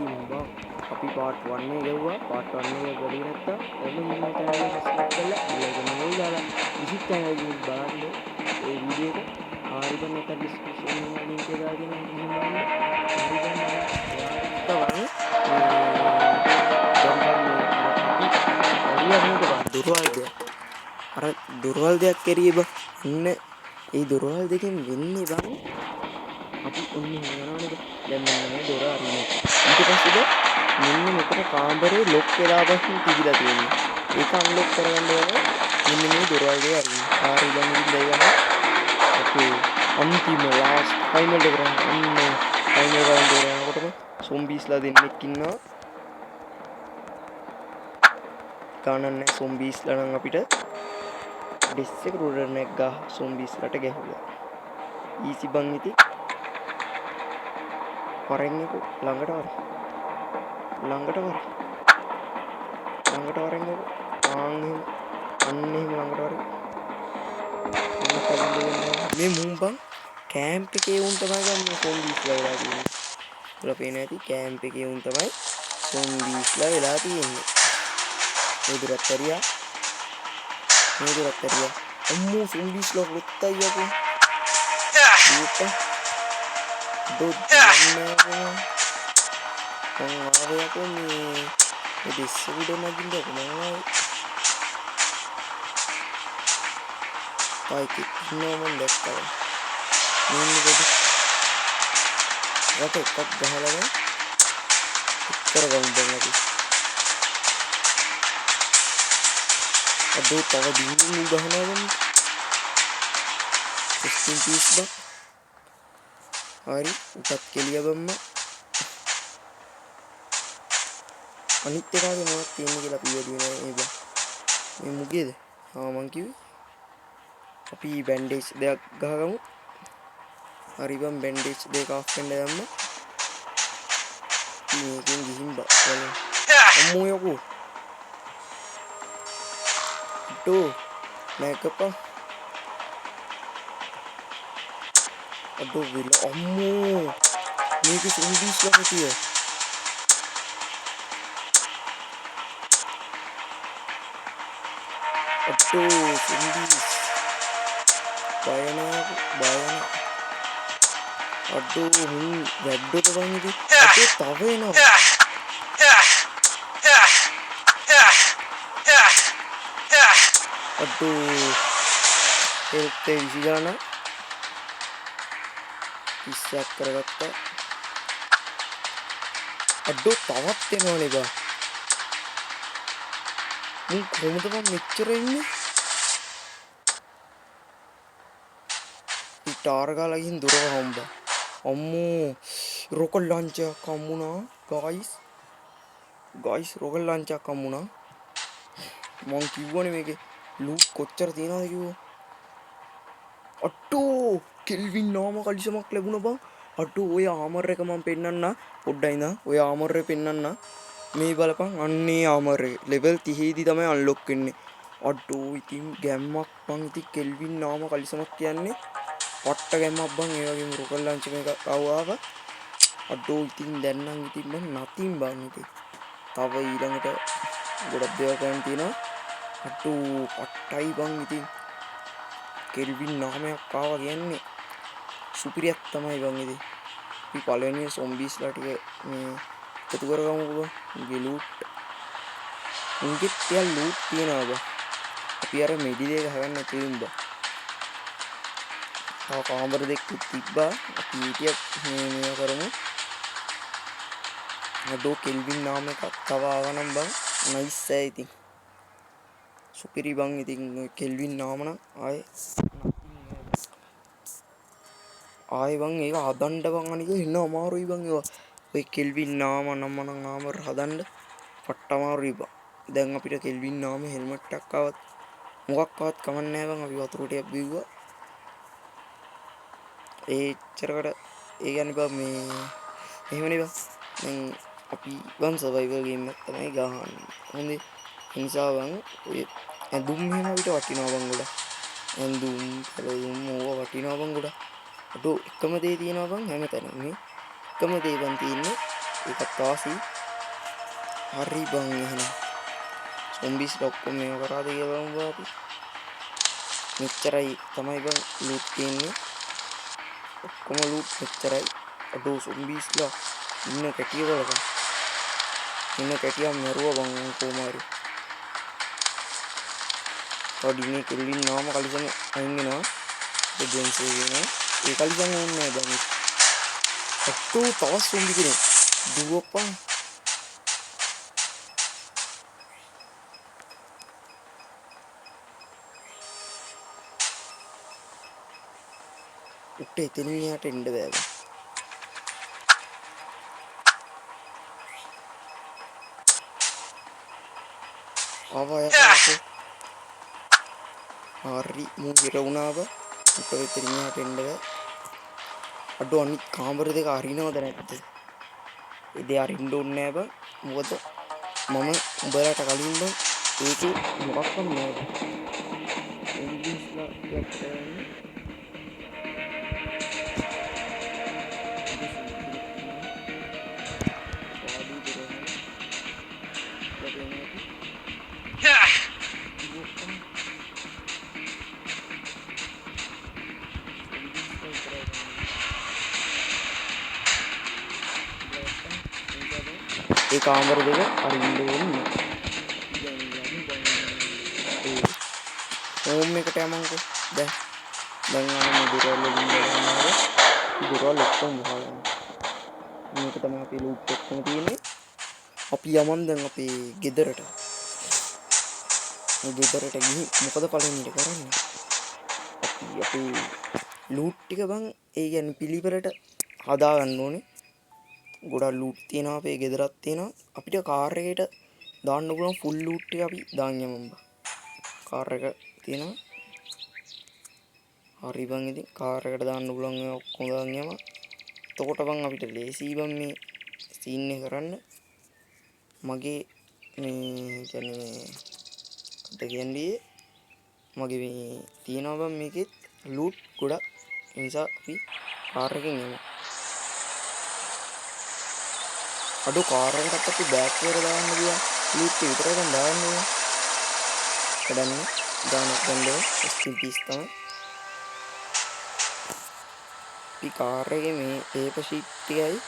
ඉතින් බං අපි පාට් 1 එක ගෙව්වා. පාට් 1 එක බැලුවේ නැත්තම් එමුම channel එක subscribe කරලා bell icon එක all දාලා visit channel එකකින් බලන්න ඒ වීඩියෝ එක. ආරි බං එක description එකේ link එක දාලා තියෙනවා ගිහින් බලන්න. ආරි බං මම ඔයාලට බං දැන් බං මේ අර අපි ඇරියා නේද බං දුර්වල් දෙයක්. අර දුර්වල් දෙයක් ඇරියේ බං. අන්න ඒ දුර්වල් දෙකෙන් වෙන්නේ බං අපි ඔන්න යනවා නේද? දැන් මෙන්න මේ දොර අරිනවා. ඊට පස්සේ මෙන්න මෙතන කාමරේ ලොක් වෙලා බහින් තිබිලා තියෙන්නේ. ඒක අන්ලොක් කරගන්න වෙනවා. මෙන්න මේ දොරවල් දෙක අරින්න. ආරි දැන් ඉතින් දැන් අපේ අන්තිම ලාස්ට් ෆයිනල් එක කරන්න. අන්න ෆයිනල් රවුන්ඩ් එක යනකොටම සොම්බීස්ලා දෙන්නෙක් ඉන්නවා. ගානන්නේ සොම්බීස්ලා නම් අපිට ඩෙස් එක රෝඩර් එක ගහ සොම්බීස්ලාට ගැහුවා. ඊසි බං ඉතින් වරෙන් එක ළඟට වර වරෙන් එක අන්න එහෙම ළඟට වර මේ මුම්බන් කෑම්ප් එකේ උන් තමයි ගන්නේ සොම්බීස්ලා වෙලා තියෙන්නේ. ඔයාලා පේන්නේ නැති කෑම්ප් එකේ උන් තමයි සොම්බීස්ලා වෙලා තියෙන්නේ. මේ දුරත් ඇරියා අම්මෝ සොම්බීස්ලා හොත්තයි යකෝ ඊට දුන්නේකෝ ආවේ යකෝ මේ දෙස්සුඩ නගින්න කොහොමද ආයිති නෝමන් දැක්කා මෙන්න දෙද රට එකක් ගහලා ගන්න කරගමු දැන් අපි අදෝ තව දිනුම් ගහනවා ගමු 16 piece බා හරි උටත් කෙලිය බම්ම අනිත් එකාගේ මොකක්ද තියෙන්නේ කියලා අපි වැඩි වෙනවා මේ බා මේ මුගේද මං කිව්වේ අපි බැන්ඩේජ් දෙකක් ගහගමු හරි බම් බැන්ඩේජ් දෙක ආෆ් වෙන්න දැම්ම මේකෙන් ගිහින් බලන්න අම්මෝ යකෝ ටෝ මේකපා අඩෝ විල අම්මෝ මේක සොම්බීස්ලා කොටිය අඩෝ සොම්බීස් බයන අඩෝ මුන් වැද්දට වංගිද අඩෝ තව එනවා අඩෝ ඒත් විසිගාන ඉස්සක් කරගත්තා අඩෝ තවත් එනවනේ බා මුන් කොහොමද බං මෙච්චර ඉන්නේ ටාර් ගාලා ගිහින් දොර වහම්බා අම්මෝ රොකට් ලොන්චර් එකක් හම්බුණා ගයිස් රොකට් ලොන්චර් එකක් හම්බුණා මං කිව්වනේ මේකේ ලූට් කොච්චර තියනවද කිව්වා අට්ටෝ කෙල්වින් නාම කලිසමක් ලැබුණා බං අට්ටෝ ඔය ආමර් එක මම පෙන්නන්න පොඩ්ඩයි නා ඔය ආමර් එක පෙන්නන්න මේ බලපන් අන්නේ ආමර් එක ලෙවල් 30 දී තමයි අන්ලොක් වෙන්නේ අට්ටෝ ඉතින් ගැම්මක් බං ඉතින් කෙල්වින් නාම කලිසමක් කියන්නේ පට්ට ගැම්මක් බං ඒ වගේම රොකට් ලොන්චර් එකක් ආවා අට්ටෝ ඉතින් දැන් නම් ඉතින් මම නතින් බං ඉතින් තව ඊළඟට ගොඩක් දේවල් කරන්න තියෙනවා අට්ටෝ පට්ටයි බං ඉතින් කෙල්වින් නාමයක් ආවා කියන්නේ සුපිරියක් තමයි බං ඉතින් අපි පළවෙනි සොම්බීස්ලා ටික මේ එකතු කරගමුකෝ උගේ ලූට් උන්ගෙත් තියල් ලූට් තියනවා බං අපි අර මෙඩි දෙක ගහගන්න තියෙනවා බං කාමර දෙක තිබ්බා අපි ඊටියක් මේ කරමු අඩෝ කෙල්වින් නාම එකක් තව ආවනම් බං නයිස් ඇයි ඉතින් සුපිරි බං ඉතින් කෙල්වින් නාම නම් ආයේ බං ඒක හදන්න බං අනික එන්න අමාරුයි බං ඒවා ඔය කෙල්වින් නාම නම් ආමර හදන්න පට්ට අමාරුයි බං දැන් අපිට කෙල්වින් නාම හෙල්මට් එකක් ආවත් මොකක්වත් කමන්නේ නැහැ බං අපි වතුර ටිකක් බිව්වා ඒච්චරකට ඒ කියන්නේ බං මේ එහෙමනේ බං දැන් අපි බං සර්වයිවල් ගේම් එකක් තමයි ගහන්නේ හොඳේ ඒ නිසා බං ඔය ඇඳුම් එහෙම අපිට වටිනවා බං ගොඩක් ඇඳුම් කලුම් ඕවා වටිනවා බං ගොඩක් අඩෝ එකම දේ තියෙනවා බං හැමතැනම මේ එකම දේ බං තියෙන්නේ ඒකත් වාසි. හරි බං එහෙනම් සොම්බිස් ඔක්කොම මේව කරාද කියලා බලමු අපි. මෙච්චරයි තමයි බං ලූට් තියෙන්නේ. ඔක්කොම ලූට් මෙච්චරයි. අඩෝ සොම්බිස්ලා ඉන්න කැටිය බලපන්. ඉන්න කැටියක් මැරුවා බං කොහොම හරි. තවදිනේ කෙල්ලින් නාම කලිසම අයින් වෙනවා. දෙන්සේ වෙනවා. ඒ කලිසම ඕනේ නැහැ බං. අට්ටෝ තවත් සොම්බි කෙනෙක්. දුවපන්. උට එතනින් යට එන්න බෑ බං. ආවා යකෝ. හරි මූ හිර වුණා බං. උට එතනින් යට එන්න බෑ. අඩෝ අනිත් කාමර දෙක අරිනවද නැද්ද? ඉතින් අරින්න ඕනේ නෑ බං. මොකද මම උඹලට කලින් බං ඒකේ මොකක්වත් නෑ බං. ඉංග්‍රීසිලා ටිකක් කරන්නේ. ඒ කාමර දෙක අරින්න ඕනේ. ඕම් එකට යමන්කෝ. දැන් ආන්නේ දොරවල් වලින් බලනවා. දොරවල් ඔක්කොම වහලා. මේක තමයි අපි ලූට් ඔක්කොම තියෙන්නේ. අපි යමන් දැන් අපේ ගෙදරට. මේ ගෙදරට ගිහින් මොකද පළවෙනිට කරන්නේ? අපි ලූට් ටික බං ඒ කියන්නේ පිළිවෙලට හදා ගන්න ඕනේ. ගොඩක් ලූට් තියෙනවා අපේ ගෙදරත් තියෙනවා. අපිට කාර් එකකට දාන්න පුළුවන් ෆුල් ලූට් ටික අපි දාන් යමු බං. කාර් එක තියෙනවා. හරි බං ඉතින් කාර් එකට දාන්න පුළුවන් ඒවා ඔක්කොම දාන් යමු. එතකොට බං අපිට ලේසි බං මේ සීන් එක කරන්න. මගේ මේ කියන්නේ කියන්නේ මගේ මේ තියෙනවා බං මේකෙත් ලූට් ගොඩක්. ඒ නිසා අපි කාර් එකෙන් යමු. අඩෝ කාර් එකකට අපි බෑක් වල දාන්න ගියා. ලූට් එක විතරයි දැන් දාන්න ඕනේ. කඩන්න ගන්න ස්ටිපීස් තමයි. අපි කාර් එකේ මේ පේපර් ෂීට් ටිකයි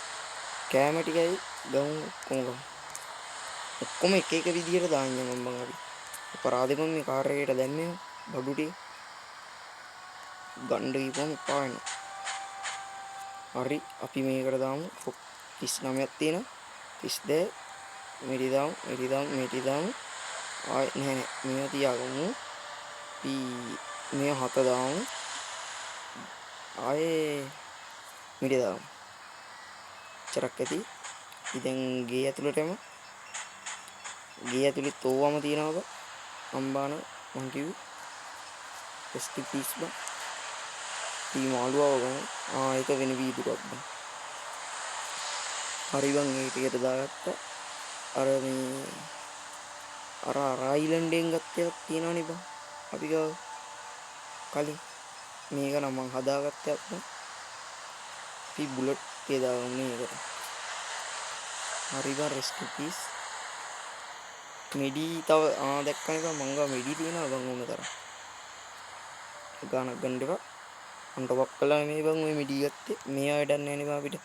කෑම ටිකයි ගමු ඔක්කොම එක එක විදියට දාන්න යමු බං අපි. අපරාධෙම මේ කාර් එකේට දැම්මේ බඩු ටික ගණ්ඩ ගිහපුවම එපා වෙනවා. හරි අපි මේකට දාමු 39ක් තියෙනවා. 32 මෙටි දාමු ආය නෑ මේවා තියාගමු. අපි මේ 7 දාමු. ආයේ මෙටි දාමු. චරක් ඇති. ඉතින් ගේ ඇතුළටම ගේ ඇතුළේ තෝවම තියනවා අම්බාන මං කිව්වේ ස්ටික් පීස් බං. ඊ මාළුවව ගන්න. ඒක වෙන වීදුරක් බං. හරි බං ඒ ටිකට දාගත්තා. අර මේ අර අයිලන්ඩෙන් ගත්ත එකක් තියෙනවනේ බං. අපි ගාව කලින් මේක නම් මං හදාගත්ත එකක් බං. අපි බුලට් එක දාගමු මේකට. හරි බං රෙස්ට් පීස්. මෙඩි තව දැක්කනේ බං මං ගාව මෙඩි තියෙනවා බං ඕන තරම්. ගානක් ගන්න එපා. අන්ටවක් කළා මේ බං ඔය මෙඩි ගත්තේ. මේවා වැඩක් නැහැ නේ බං අපිට.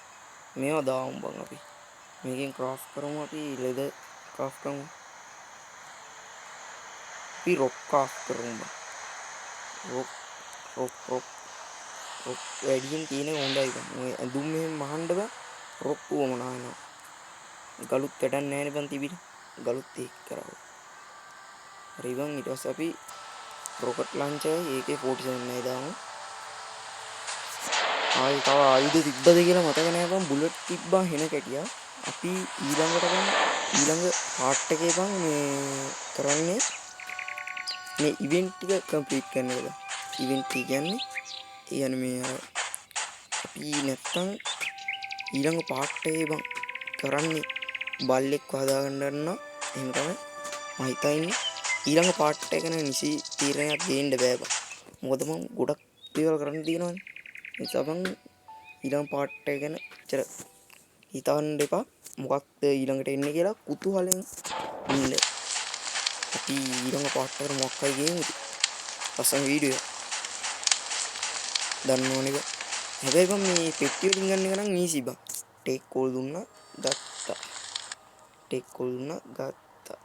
මේවා දාමු බං අපි. මේකෙන් ක්‍රාෆ්ට් කරමු අපි ලෙදර් ක්‍රාෆ්ට් කරමු. අපි රොක් ක්‍රාෆ්ට් කරමු බං. රොක් වැඩියෙන් තියෙන හොඳයි බං. ඔය ඇඳුම් මෙහෙම මහන්න බං. රොක් වුවමනා වෙනවා. ගලුත් වැඩක් නැහැ නේ බං තිබිට. ගලුත් ඒක කරා. හරි බං ඊට පස්සේ අපි රොකට් ලොන්චර් AK-47 නයි දාමු. ආයි තව ආයුධ තිබ්බද කියලා මතක නෑ බං. බුලට් තිබ්බා හෙන කැටියා. අපි ඊළඟ පාර්ට් එකේ බං මේ කරන්නේ මේ ඉවෙන්ට් ටික කම්ප්ලීට් කරන එක. ඉවෙන්ට් කියන්නේ මේ අපි නැත්තම් ඊළඟ පාර්ට් එකේ බං කරන්නේ බල්ලෙක්ව හදාගන්න නම් එහෙම තමයි මම හිතන්නේ. ඊළඟ පාර්ට් එක ගැන නිසි තීරණයක් දෙන්න බෑ බං. මොකද මම ගොඩක් දේවල් කරන්න තියෙනවානේ. ඒ නිසා බං ඊළඟ පාර්ට් එක ගැන හිතන්න එපා මොකක්ද ඊළඟට එන්නේ කියලා කුතුහලෙන් ඉන්න. අපි ඊළඟ පාර්ට් එකට මොකක් හරි ගේමු. ලස්සන වීඩියෝ දන්නවනේ බං. හැබැයි බං මේ පෙට්ටිය වලින් ගන්න එක නම් ඊසි බං. ටේක් කෝල් දුන්නා ගත්තා. ටේක් කෝල් දුන්නා ගත්තා.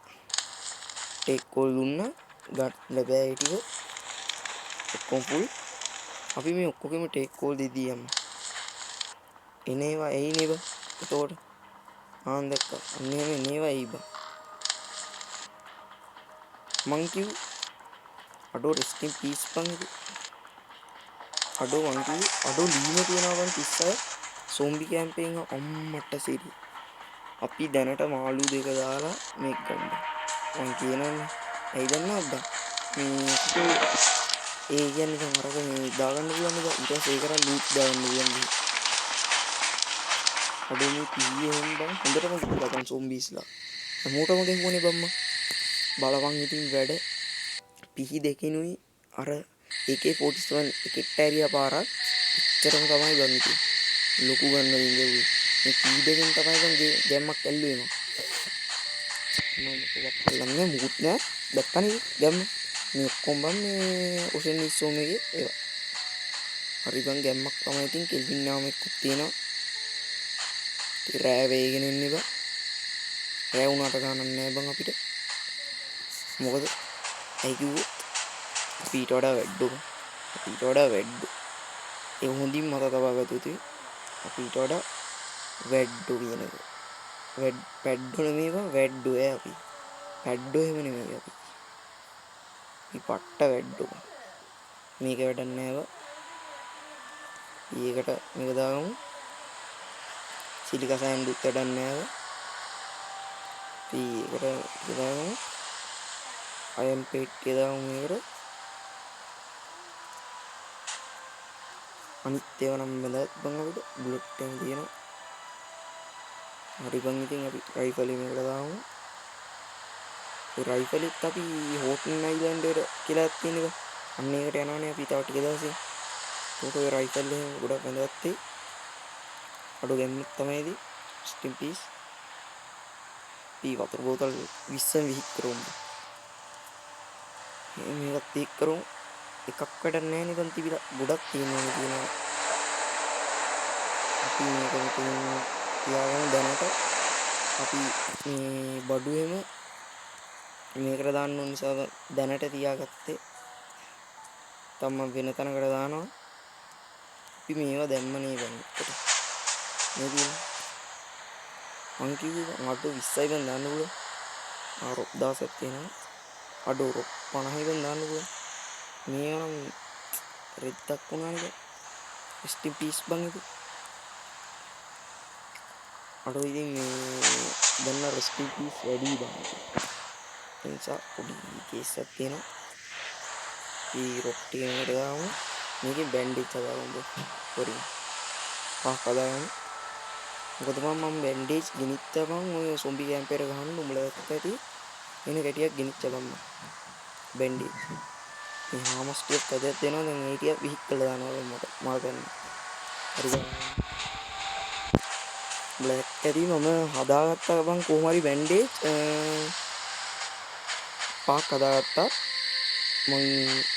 ටේක් කෝල් දුන්නා ගන්න බෑ ඒ ටික ඔක්කොම ෆුල්. අපි මේ ඔක්කොගෙම ටේක් කෝල් දෙදී යමු. එනේවා එයි නේ බං. එතකොට ආන් දැක්කා. අන්න එහෙම එනේවා එයි බං. මං කිව් අඩෝ රෙස්ට් ඉන් පීස් බං ඉතින්. අඩෝ මං කිව් අඩෝ ලීම තියනවා බං 36 සෝම්බි කැම්පේන් අම්මට සිරි. අපි දැනට මාළු දෙක දාලා මේක ගන්න. මං කියනවනේ. ඇයි දන්නවද බං? මේ ඒ කියන්නේ දැන් අරක මේ දාගන්න පුළුවන් නේද? ඊට පස්සේ ඒකට ලූප් දාගන්න පුළුවන්. අඩෝ මේ පීයෙන් බං හොඳටම ගිහලා සෝම්බීස්ලා. හැමෝටම ගෙහුවනේ බම්ම. බලවන් ඉතින් වැඩ පිහි දෙකිනුයි අර AK47 එකට ඇරියා පාරක් ඉච්චරම තමයි බං ඉතින්. ලොකු ගන්න ඉඳුවේ. මේ පිහි දෙකෙන් තමයි බං ගැම්මක් ඇල්ලුවේ මම. මොකක් කරන්නේ මුකුත් නෑ. දැක්කනේ ගැම්ම. මේ ඔක්කොම බං මේ ඔෂෙන් ඉස්සෝම එකේ ඒවා. හරි බං ගැම්මක් තමයි ඉතින් කෙල්වින් නාමෙකුත් තියෙනවා. රෑ වේගෙන ඉන්නේ බං. රෑ වුණාට ගන්නක් නෑ බං අපිට. මොකද ඇයි කිව්වොත් අපිට වඩා වැඩ්ඩෝ. අපිට වඩා වැඩ්ඩෝ. ඒ හොඳින් මත තබා ගත යුතුයි. අපිට වඩා වැඩ්ඩෝ කියන එක. වැඩ්ඩෝ නෙමෙයි බං වැඩ්ඩෝ අපි. වැඩ්ඩෝ එහෙම නෙමෙයි අපි. මේ පට්ට වැඩ්ඩෝ. මේක වැඩක් නෑ බං. ඊයකට මේක දාගමු. සිලිකා සෑන්ඩුත් වැඩක් නෑ බං. ඊයකට දාගමු. අයන් පෙට්ටිය දාමු මේකට. අනිත් ඒවා නම් බඳත් බං අපිට බුලට් එකක් තියෙනවා. හරි බං ඉතින් අපි රයිෆල් එකකට දාමු. ඒ රයිෆල් එකත් අපි හෝටන් අයිලන්ඩ් එකට කියලා තියෙනවා. අන්න ඒකට යනවනේ අපි තව ටික දවසේ. ඒක ඔය රයිෆල් එක ගොඩක් බඳගත්තේ. අඩු ගැම්මක් තමයි ඉතින්. ස්ටිම් පීස්. වතුර බෝතල් 20න් විහික් කරමු. මේකත් තික් කරමු. එකක් වැඩක් නැහැ නේ බං තිබිලා ගොඩක් තියෙනවා. අපි මේක මෙතන තියාගමු දැනට. අපි මේ බඩුවෙම මේකට දාන්න ඕන නිසා දැනට තියාගත්තේ. තම වෙන තැනකට දානවා. අපි මේවා දැම්මනේ බං එකට. නේද? මං කිව්වේ අඩෝ 20යි බං දාන්න පුළුවන්. ආ 1000ක් තියෙනවා. අඩෝ 50යි බං දාන්න පුළුවන්. මේවා නම් රෙද්දක් වුණා නේද? ස්ටිම් පීස් බං ඉතින්. අඩෝ ඉතින් මේ දැන් අර ස්ටිම් පීස් වැඩි බං. ඒ නිසා පොඩි කේස් එකක් තියෙනවා. මේ රොට්ටි එකකට දාමු. මේකේ බැන්ඩේජ් හදාගමු. පොඩි. පහක් හදාගමු. මොකද මම බැන්ඩේජ් ගෙනිච්චා බං ඔය සොම්බි කැම්ප් එකට ගහන්න උඹලා දැක්ක ඇති. එන ගැටියක් ගෙනිච්චා බං මම. බැන්ඩේජ්. මේ හාමස් ටිකක් ඇදලා දෙනවා දැන් ඒ ටික විහික් කළා දානවා මට මල් ගන්න. හරිද? බ්ලැක් ඇති මම හදාගත්තා බං කොහොම හරි බැන්ඩේජ් පහක් හදාගත්තා. මං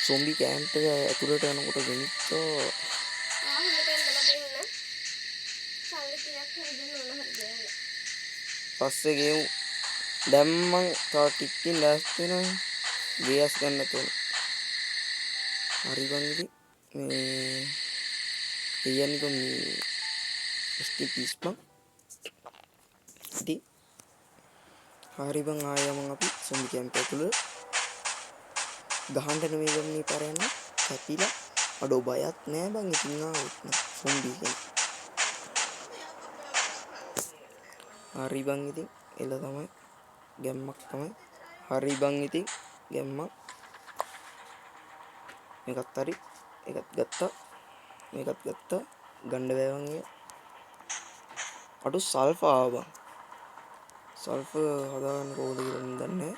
සොම්බි කැම්ප් එක ඇතුළට යනකොට ගෙනිච්චා. පස්සේ ගෙමු. දැන් මං තව ටිකකින් ලෑස්ති වෙනවා. ගේස් ගන්න තෝන. හරි බං ඉතින් මේ දෙයන්නේ කො මේ ස්ටිපීස් බං. ඉතින් හරි බං ආයෙ මං අපි සොම්බි කැම්ප් ඇතුළට ගහන්න නෙමෙයි බං මේ පාරේ යන්නේ. කැපිලා අඩෝ බයක් නෑ බං ඉතින් ආවොත් සොම්බි කෙනෙක්. හරි බං ඉතින් එළ තමයි ගැම්මක් තමයි. හරි බං ඉතින් ගැම්මක්. මේකත් හරි. ඒකත් ගත්තා. මේකත් ගත්තා. ගන්න බෑ බං ඒ. අඩෝ සල්ෆර් ආවා බං. සල්ෆර් හදාගන්න කොහොමද කියලා මම දන්නේ නැහැ.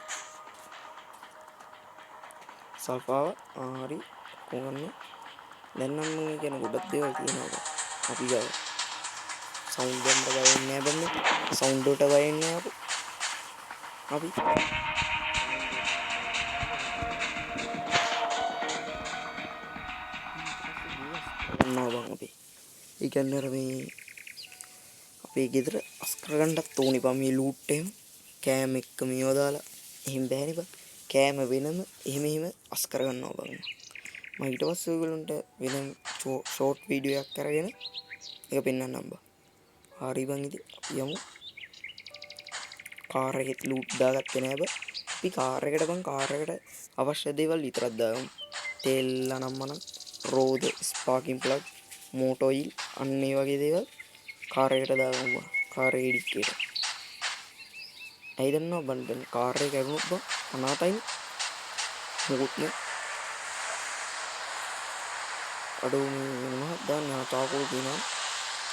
සල්ෆර් ආවා. හරි. කොහොමද? දැන් නම් මම කියන ගොඩක් දේවල් තියෙනවා. අපි ගාව සවුන්ඩ් වලට බය වෙන්නේ නැහැ බන්නේ. සවුන්ඩ් වලට බය වෙන්නේ නැහැ අපි. ගන්නවා බං අපි. ඒ කියන්නේ අර මේ අපේ ගෙදර අස් කරගන්නත් ඕනි බං මේ ලූට් එහෙම. කෑම එක්ක මේව දාලා එහෙම බෑනේ බං. කෑම වෙනම එහෙම අස් කරගන්නවා බං. මම ඊට පස්සේ ඔයගොල්ලන්ට වෙනම ෂෝට් වීඩියෝ එකක් අරගෙන ඒක පෙන්නන්නම් බං. හරි බං ඉතින් අපි යමු. කාර් එකෙත් ලූට් දාගත්තේ නෑ බං. අපි කාර් එකට බං කාර් එකට අවශ්‍ය දේවල් විතරක් දාගමු. තෙල් අනම්මනම් රෝද ස්පාකින් ප්ලග් මෝටෝ ඔයිල් අන්න ඒ වගේ දේවල් කාර් එකට දාගමු බං. කාර් එකේ ඩික්කියට. ඇයි දන්නව බං දැන් කාර් එක කැඩුණොත් බං අනාතයිනේ. මොකුත් නෑ. අඩෝ මේ මොනවද දාන්නේ තාකෝල් තියෙනවා.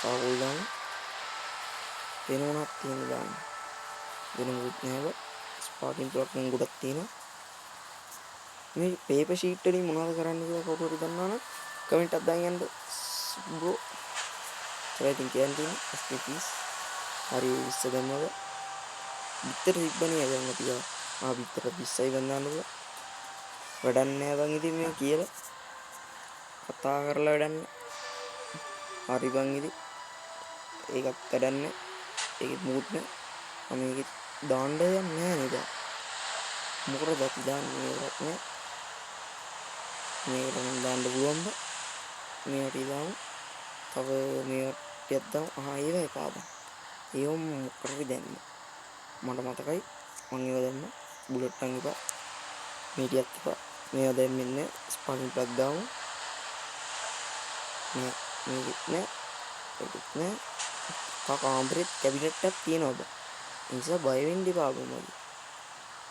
තාකෝල් දාන්න. වෙන මොනවද තියෙන්නේ දාන්න. වෙන මොකුත් නෑ බං. ස්පාකින් ප්ලග් නම් ගොඩක් තියෙනවා. මේ පේපර් ෂීට් වලින් මොනවද කරන්න කියලා කවුරු හරි දන්නවනම් කමෙන්ට් එකක් දාන්න යන්න බ්‍රෝ. ඉතින් කියන්නේ ස්පීකීස් හරි ඉස්ස දැම්මද විතර තිබ්බනේ දැන් අපි විතර 20යි ගන්නන්න බෑ. වැඩක් නෑ බං ඉතින් මේ කියලා කතා කරලා වැඩක් නෑ. හරි බං ඉතින් ඒකත් වැඩක් නෑ. ඒකෙත් මොකුත් නෑ. මම මේකෙත් දාන්න දෙයක් නෑ නේද? මොකටද අපි දාන්නේ මේවත් නෑ. මේකට නම් දාන්න පුළුවන් බං. මේකට දාමු. තව මේකට ටිකක් දාමු. ඒව එපා බං. ඒව මොකටද දැම්ම? මට මතකයි මං ඒව දැම්ම. බුලට් නම් එපා. මේ ටිකක් එපා. මේවා දැම්මෙන්නේ ස්පාකින් ප්ලග් දාමු. නෑ මේකෙත් නෑ. ඒකෙත් නෑ. කාමරෙත් කැබිනට් එකක් තියෙනවා බං. ඒ නිසා බය වෙන්න එපා බං මගේ.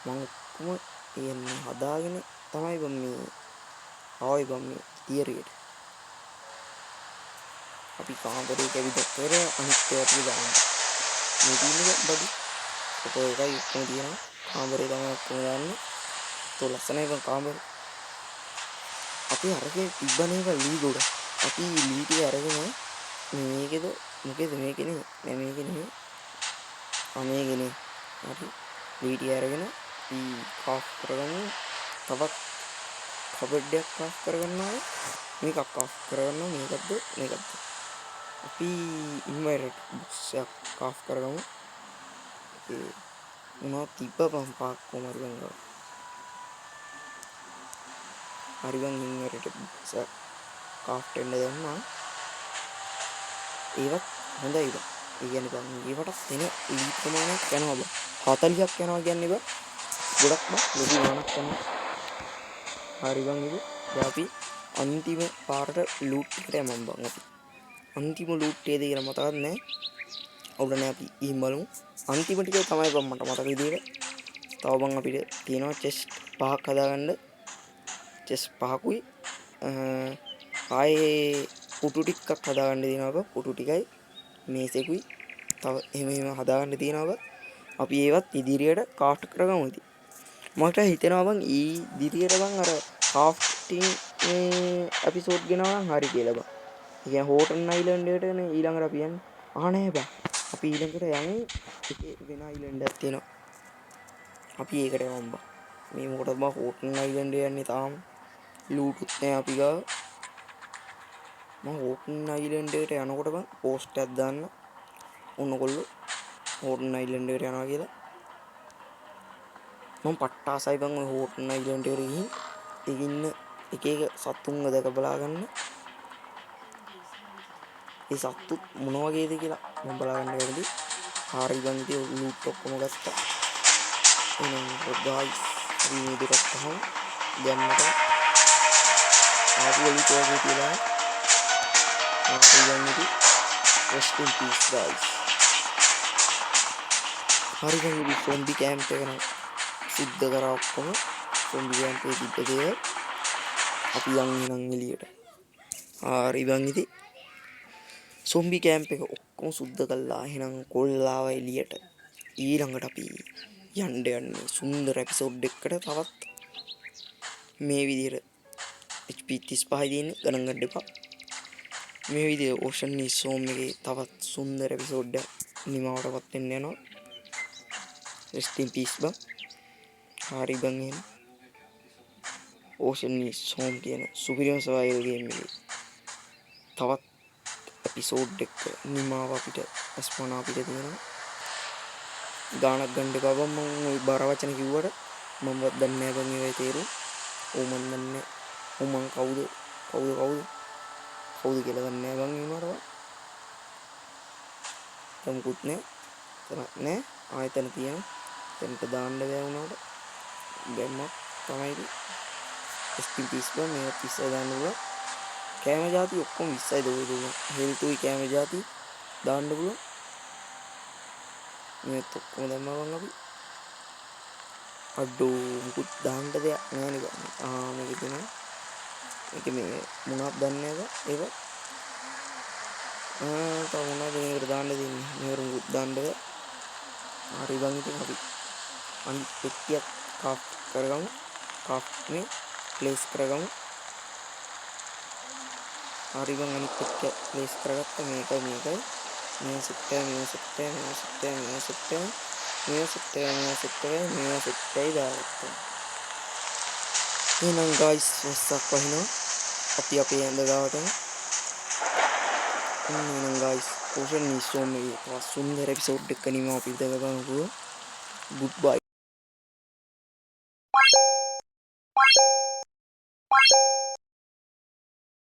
මං ඔක්කොම කියන්නේ හදාගෙන තමයි බං මේ ආවේ බං මේ තියරියට. අපි කාමරේ කැවිද කර අනිත් ඒවා ටික දාන්න. මේ තියෙන්නේ බඩු. ෆොටෝ එකයි ඔක්කොම තියෙනවා. කාමරේ තමයි ඔක්කොම දාන්නේ. તો ලස්සනයි බං කාමරේ. අපි අරගෙන තිබ්බනේ බං ලී ගොඩ. අපි ලී ටික අරගෙන මේකේද මොකේද මේකේ නේ. නෑ මේකේ නෙමෙයි. මේකේ නේ. හරි. ලී ටික අරගෙන කාෆ් කරගන්න. තවත් කබඩ් එකක් කාෆ් කරගන්නවා. මේකක් කාෆ් කරගන්නවා. මේකක්ද අපි ඉන්වර්ටර් බොක්ස් එකක් කාෆ් කරගමු. ඒ මොනවද තිබ්බ බං පාක් කොමාරි බං ගාව. හරි බං ඉන්වර්ටර් බොක්ස් එක කාෆ් වෙන්න දැම්මා. ඒවත් හොඳයි බං. ඒ කියන්නේ බං ඒවට එන ලීට් ප්‍රමාණයක් යනවා බං. 40ක් යනවා කියන්නේ බං. ගොඩක් බං ලොකු ගාණක් යනවා. හරි බං ඉතින් දැන් අපි අන්තිම පාරට ලූට් එකට යමු බං අපි. අන්තිම ලූට් එකේද කියලා මතකත් නැහැ. අවුල නැහැ අපි ගිහින් බලමු. අන්තිම ටික තමයි බං මට මතක විදියට. තව බං අපිට තියෙනවා චෙස්ට් 5ක් හදාගන්න. චෙස්ට් 5කුයි ආයේ පුටු ටිකක් හදාගන්න තියෙනවා බං. පුටු ටිකයි මේසෙකුයි තව එහෙම හදාගන්න තියෙනවා බං. අපි ඒවත් ඉදිරියට කාෆ්ට් කරගමු ඉතින්. මට හිතෙනවා බං ඉදිරියට බං අර කාෆ්ටිං එපිසෝඩ් ගෙනවා නම් හරි කියලා බං. ඒ කියන්නේ හෝටන් අයිලන්ඩ් එකටනේ ඊළඟට අපි යන්නේ. නෑ බං. අපි ඊළඟට යන්නේ එකේ වෙන අයිලන්ඩ් එකක් තියෙනවා. අපි ඒකට යමු බං. මේ මොකටද බං හෝටන් අයිලන්ඩ් යන්නේ තාම. ලූටුත් නෑ අපි ගාව. මම හෝටන් අයිලන්ඩ් එකට යනකොට බං පෝස්ට් එකක් දාන්න. ඔන්නකොල්ලෝ හෝටන් අයිලන්ඩ් එකට යනවා කියලා. මම පට්ටාසයි බං ඔය හෝටන් අයිලන්ඩ් එකට ගිහින් ඉන්න එක එක සතුන්ව දැක බලා ගන්න. ඒ සත්තු මොන වගේද කියලා මම බලා ගන්න කැමතියි. හරි බං ඉතින් ලූට් ඔක්කොම ගත්තා. එහෙනම් ගායිස් මේ දෙකක් තමයි දැම්මට ආපු වෙලී කෝකේ කියලා හරි බං ඉතින් rest in peace guys. හරි බං ඉතින් සොම්බි කැම්ප් එක නම් සිද්ධ කරා ඔක්කොම. සොම්බි කැම්ප් එකේ තිබ්බ දේවල් අපි යන් එළියට. හරි බං ඉතින් සොම්බි කැම්ප් එක ඔක්කොම සුද්ධ කළා. එහෙනම් කොල්ලාව එළියට. ඊළඟට අපි යන්නේ සුන්දර එපිසෝඩ් එකකට තවත් මේ විදිහට HP 35 තියෙන්නේ ගණන් ගන්න එපා. මේ විදිහේ ඕෂන් ඉස් හෝම් එකේ තවත් සුන්දර එපිසෝඩ් එකක් නිමවටපත් වෙන්න යනවා. rest in peace බං. හරි බං එහෙනම්. ඕෂන් ඉස් හෝම් කියන සුපිරිම සර්වයිවල් ගේම් එකේ තවත් එපිසෝඩ් එක නිමාව අපිට අස්පනා අපිට තියෙනවා. ගානක් ගන්න එපා බං. මම ওই බර වචන කිව්වට මමවත් දන්නේ නැහැ බං ඒවයි තේරුම්. ඕ මන් දන්නේ නැහැ. ඕ මං කවුද කියලා දන්නේ නැහැ බං ඒ වුණාට. තමුකුත් නැහැ. තරක් නැහැ. ආයතන තියෙනවා. එතනට දාන්න බෑ වුණාට. දැම්මක් තමයි. ස්ටින් පීස් බං මේවත් 20 දාන්න පුළුවන්. කැම જાති ඔක්කොම 20යි දෝයි. හෙල්තුයි කැම જાති දාන්න පුළුවන්. මේත් ඔක්කොම දැම්මා බං අපි. අඩෝ මුකුත් දාන්න දෙයක් නැහැ නේ බං. මේක තියෙනවා. මේක මේ මොනවද දන්නේ නැහැ බං. ඒක තව මොනවද මේකට දාන්න දෙන්නේ. මේකට මුකුත් දාන්න බෑ. හරි බං ඉතින් අපි අනිත් පෙට්ටියක් කාෆ් කරගමු. කාෆ් මේ ප්ලේස් කරගමු. හරි බං අනිත් පෙට්ටිය ප්ලේස් කරගත්තා. මේකයි මේ සෙට්ටයි දාගත්තා. එහෙනම් ගයිස් වස්සක් වහිනවා. අපි අපේ ඇඳ ගාවටම. එහෙනම් ගයිස් ඕෂන් ඉස් හෝම් එකේ තවත් සුන්දර එපිසෝඩ් එකක නිමව අපි ඉඳලා බලමු. ගුඩ් බයි.